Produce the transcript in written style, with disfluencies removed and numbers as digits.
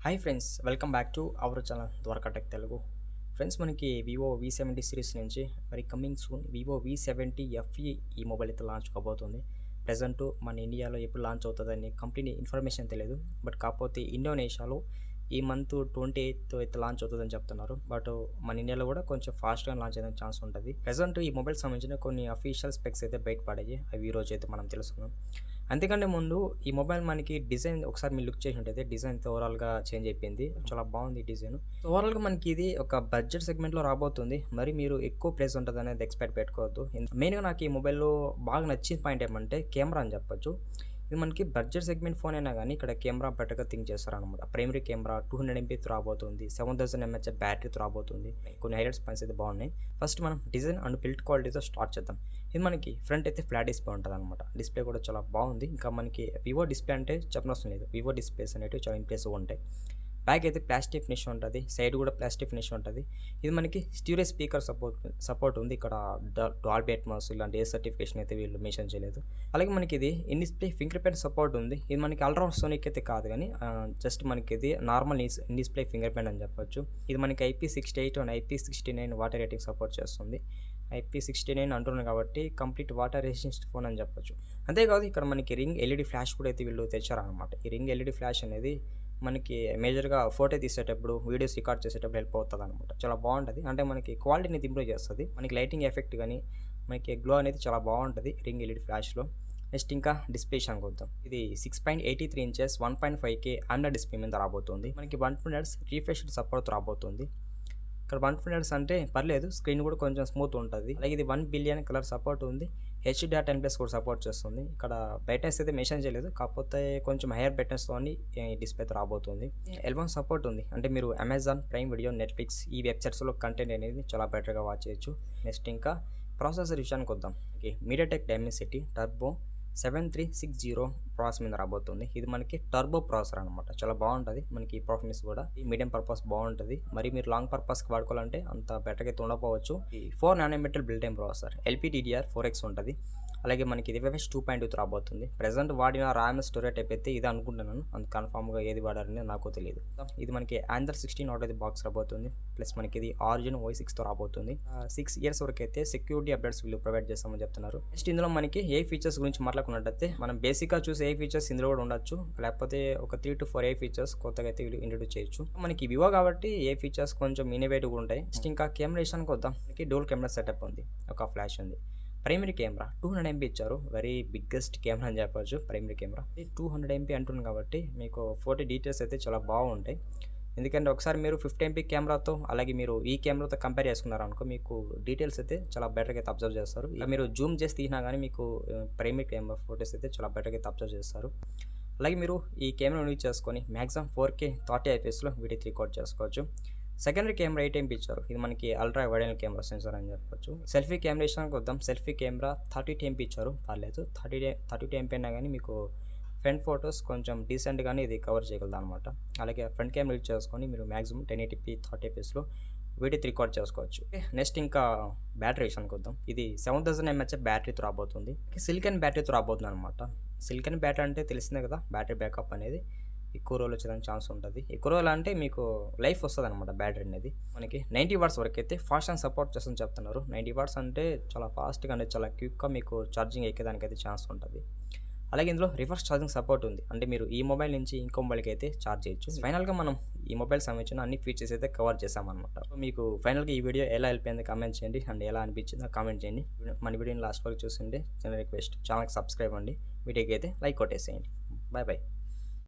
Hi friends, welcome back to our channel Dwaraka tech Telugu. Friends, మనకి Vivo V70 series నుంచి మరి coming soon Vivo V70 FE ఈ mobile అయితే launch కాబోతుంది. Present మన ఇండియాలో ఎప్పుడు లాంచ్ అవుతుందని కంప్లీట్ ఇన్ఫర్మేషన్ తెలియదు. బట్ కాకపోతే ఇండోనేషియాలో ఈ మంత్ 28th అయితే లాంచ్ అవుతుందని చెప్తున్నారు. బట్ మన ఇండియాలో కూడా కొంచెం ఫాస్ట్గా లాంచ్ అయ్యే ఛాన్స్ ఉంటుంది. ప్రజెంట్ ఈ మొబైల్ సంబంధించిన కొన్ని అఫీషియల్ స్పెక్స్ అయితే బయటపడాయి. అవి ఈ రోజు అయితే మనం తెలుసుకుందాం. అంతేకంటే ముందు ఈ మొబైల్ మనకి డిజైన్ ఒకసారి మీరు లుక్ చేసినట్టయితే డిజైన్ అయితే ఓవరాల్గా చేంజ్ అయిపోయింది. చాలా బాగుంది ఈ డిజైన్. ఓవరాల్గా మనకి ఇది ఒక బడ్జెట్ సెగ్మెంట్లో రాబోతుంది. మరి మీరు ఎక్కువ ప్రైస్ ఉంటుంది అనేది ఎక్స్పెక్ట్ పెట్టుకోవద్దు. మెయిన్గా నాకు ఈ మొబైల్లో బాగా నచ్చిన పాయింట్ ఏమంటే కెమెరా అని చెప్పొచ్చు. ఇది మనకి బడ్జెట్ సెగ్మెంట్ ఫోన్ అయినా కానీ ఇక్కడ కెమెరా బెటర్గా థింక్ చేస్తారనమాట. ప్రైమరీ కెమెరా 200 MP రాబోతుంది, 7000 mAh బ్యాటరీతో రాబోతుంది. కొన్ని హైలైట్స్ పాయింట్స్ అయితే బాగున్నాయి. ఫస్ట్ మనం డిజైన్ అండ్ బిల్డ్ క్వాలిటీతో స్టార్ట్ చేద్దాం. ఇది మనకి ఫ్రంట్ అయితే ఫ్లాట్ డిస్ప్లే ఉంటుంది అనమాట. డిస్ప్లే కూడా చాలా బాగుంది. ఇంకా మనకి వివో డిస్ప్లే అంటే చెప్పనవసరం లేదు. వివో డిస్ప్లేస్ అనేవి చాలా ఇంప్రెసివ్గా ఉంటాయి. బ్యాక్ అయితే ప్లాస్టిక్ ఫినిష్ ఉంటుంది, సైడ్ కూడా ప్లాస్టిక్ ఫినిష్ ఉంటుంది. ఇది మనకి స్టీరియో స్పీకర్ సపోర్ట్ ఉంది. ఇక్కడ డాల్బీ అట్మాస్ ఇలాంటి ఏ సర్టిఫికేషన్ అయితే వీళ్ళు మెన్షన్ చేయలేదు. అలాగే మనకి ఇది in display finger print support ఉంది. ఇది మనకి అల్ట్రాసోనిక్ సోనిక్ అయితే కాదు, కానీ జస్ట్ మనకి ఇది normal in display finger print అని చెప్పొచ్చు. ఇది మనకి IP68 and IP69 water rating support చేస్తుంది. IP69 అంటున్నాను కాబట్టి కంప్లీట్ వాటర్ రెసిస్టెంట్ ఫోన్ అని చెప్పొచ్చు. అంతేకాదు ఇక్కడ మనకి రింగ్ LED ఫ్లాష్ కూడా అయితే వీళ్ళు తెచ్చారనమాట. ఈ రింగ్ LED ఫ్లాష్ అనేది మనకి మేజర్గా ఫోటో తీసేటప్పుడు, వీడియోస్ రికార్డ్ చేసేటప్పుడు హెల్ప్ అవుతుంది అనమాట. చాలా బాగుంటుంది. అంటే మనకి క్వాలిటీని ఇంప్రూవ్ చేస్తుంది. మనకి లైటింగ్ ఎఫెక్ట్ కానీ మనకి గ్లో అనేది చాలా బాగుంటుంది రింగ్ LED ఫ్లాష్లో. నెక్స్ట్ ఇంకా డిస్ప్లే విషయానికి వద్దాం. ఇది 6.83 inches 1.5K AMOLED డిస్ప్లే మీద రాబోతుంది. మనకి 120 Hz రిఫ్రెష్ సపోర్ట్ రాబోతుంది. ఇక్కడ 120 Hz అంటే పర్లేదు, స్క్రీన్ కూడా కొంచెం స్మూత్ ఉంటుంది. అలాగే ఇది 1 billion కలర్ సపోర్ట్ ఉంది. HDR10+ కూడా సపోర్ట్ చేస్తుంది. ఇక్కడ బ్రైట్నెస్ అయితే మెన్షన్ చేయలేదు, కాకపోతే కొంచెం హైయర్ బ్రైట్నెస్తో డిస్ప్లే రాబోతుంది. L1 సపోర్ట్ ఉంది. అంటే మీరు అమెజాన్ ప్రైమ్ వీడియో, నెట్ఫ్లిక్స్ ఈ వెబ్సైట్స్లో కంటెంట్ అనేది చాలా బెటర్గా వాచ్ చేయొచ్చు. నెక్స్ట్ ఇంకా ప్రాసెసర్ విషయానికి వద్దాం. మీడియాటెక్ డైమెన్సిటీ టర్బో 7360 ప్రాసెస్ మీద రాబోతుంది. ఇది మనకి టర్బో ప్రాసెసర్ అనమాట. చాలా బాగుంటుంది. మనకి పర్ఫార్మెన్స్ కూడా ఈ మీడియం పర్పస్ బాగుంటుంది. మరి మీరు లాంగ్ పర్పస్కి వాడుకోవాలంటే అంత బెటర్గా అయితే ఉండకపోవచ్చు. ఈ 4 nm built time processor LPDDR4X ఉంటుంది. అలాగే మనకి ఇది FreeFlash 2.2 రాబోతుంది. ప్రెసెంట్ వాడిన ర్యామ్ స్టోరేజ్ టైప్ అయితే ఇది అనుకుంటున్నాను. అంత కన్ఫామ్గా ఏది వాడారని నాకు తెలియదు. ఇది మనకి Android 16 ఆటో బాక్స్ రాబోతుంది. ప్లస్ మనకి ఇది Origin OS6తో రాబోతుంది. 6 years వరకు అయితే సెక్యూరిటీ అప్డేట్స్ వీళ్ళు ప్రొవైడ్ చేస్తామని చెప్తున్నారు. నెక్స్ట్ ఇందులో మనకి ఏ ఫీచర్స్ గురించి మాట్లాడుకున్నట్టయితే మనం బేసిక్గా చూసే ఏ ఫీచర్స్ ఇందులో కూడా ఉండొచ్చు, లేకపోతే ఒక 3 to 4 ఏ ఫీచర్స్ కొత్తగా అయితే వీళ్ళు ఇంట్రొడ్యూస్ చేయొచ్చు. మనకి వివో కాబట్టి ఏ ఫీచర్స్ కొంచెం ఇన్నోవేటివ్గా ఉంటాయి. నెక్స్ట్ ఇంకా కెమెరా విషయానికి వద్దాం. మనకి డోల్ కెమెరా సెటప్ ఉంది, ఒక ఫ్లాష్ ఉంది. ప్రైమరీ కెమెరా 200 MP ఇచ్చారు. వెరీ బిగ్గెస్ట్ కెమెరా అని చెప్పొచ్చు. ప్రైమరీ కెమెరా 200 MP అంటుంది కాబట్టి మీకు ఫోటో డీటెయిల్స్ అయితే చాలా బాగుంటాయి. ఎందుకంటే ఒకసారి మీరు 50 MP కెమెరాతో అలాగే మీరు ఈ కెమెరాతో కంపేర్ చేసుకున్నారు అనుకో, మీకు డీటెయిల్స్ అయితే చాలా బెటర్గా అయితే అబ్జర్వ్ చేస్తారు. ఇలా మీరు జూమ్ చేసి తీసినా కానీ మీకు ప్రైమరీ కెమెరా ఫోటోస్ అయితే చాలా బెటర్గా అయితే అబ్జర్వ్ చేస్తారు. అలాగే మీరు ఈ కెమెరా యూజ్ చేసుకొని మ్యాక్సిమం 4K 30 IPSలో వీడియో రికార్డ్ చేసుకోవచ్చు. సెకండరీ కెమెరా 8 MP ఇచ్చారు. ఇది మనకి ultra wide angle camera censor అని చెప్పొచ్చు. సెల్ఫీ కెమెరా విషయానికి వద్దాం. సెల్ఫీ కెమెరా 32 MP ఇచ్చారు. పర్లేదు, 32 MP అయినా కానీ మీకు ఫ్రంట్ ఫొటోస్ కొంచెం డీసెంట్గానే ఇది కవర్ చేయగలదు అనమాట. అలాగే ఫ్రంట్ కెమెరా యూజ్ చేసుకొని మీరు మ్యాక్సిమం 1080p 30 IPSలో వీడియో రికార్డ్ చేసుకోవచ్చు. నెక్స్ట్ ఇంకా బ్యాటరీ విషయానికి వద్దాం. ఇది 7000 mAh బ్యాటరీతో రాబోతుంది. సిలికాన్ బ్యాటరీతో రాబోతుంది అనమాట. సిలికాన్ బ్యాటరీ అంటే తెలిసిందే కదా, బ్యాటరీ బ్యాకప్ అనేది ఎక్కువ రోజులు వచ్చేదానికి ఛాన్స్ ఉంటుంది. ఎక్కువ రోజులు అంటే మీకు లైఫ్ వస్తుంది అనమాట. బ్యాటరీ అనేది మనకి 90 watts వరకు అయితే ఫాస్ట్ అండ్ సపోర్ట్ చేస్తుందని చెప్తున్నారు. 90 watts అంటే చాలా ఫాస్ట్గా అంటే చాలా క్విక్గా మీకు ఛార్జింగ్ ఎక్కేదానికి అయితే ఛాన్స్ ఉంటుంది. అలాగే ఇందులో రివర్స్ ఛార్జింగ్ సపోర్ట్ ఉంది. అంటే మీరు ఈ మొబైల్ నుంచి ఇంకో మొబైల్కి అయితే ఛార్జ్ చేయొచ్చు. ఫైనల్గా మనం ఈ మొబైల్ సంబంధించిన అన్ని ఫీచర్స్ అయితే కవర్ చేసామన్నమాట. మీకు ఫైనల్గా ఈ వీడియో ఎలా హెల్ప్ అయింది కామెంట్ చేయండి, అండ్ ఎలా అనిపించిందో కామెంట్ చేయండి. మన వీడియోని లాస్ట్ వరకు చూసిండే చిన్న రిక్వెస్ట్, ఛానల్కి సబ్స్క్రైబ్ అండి, వీడియోకి అయితే లైక్ కొట్టేసేయండి. Bye bye.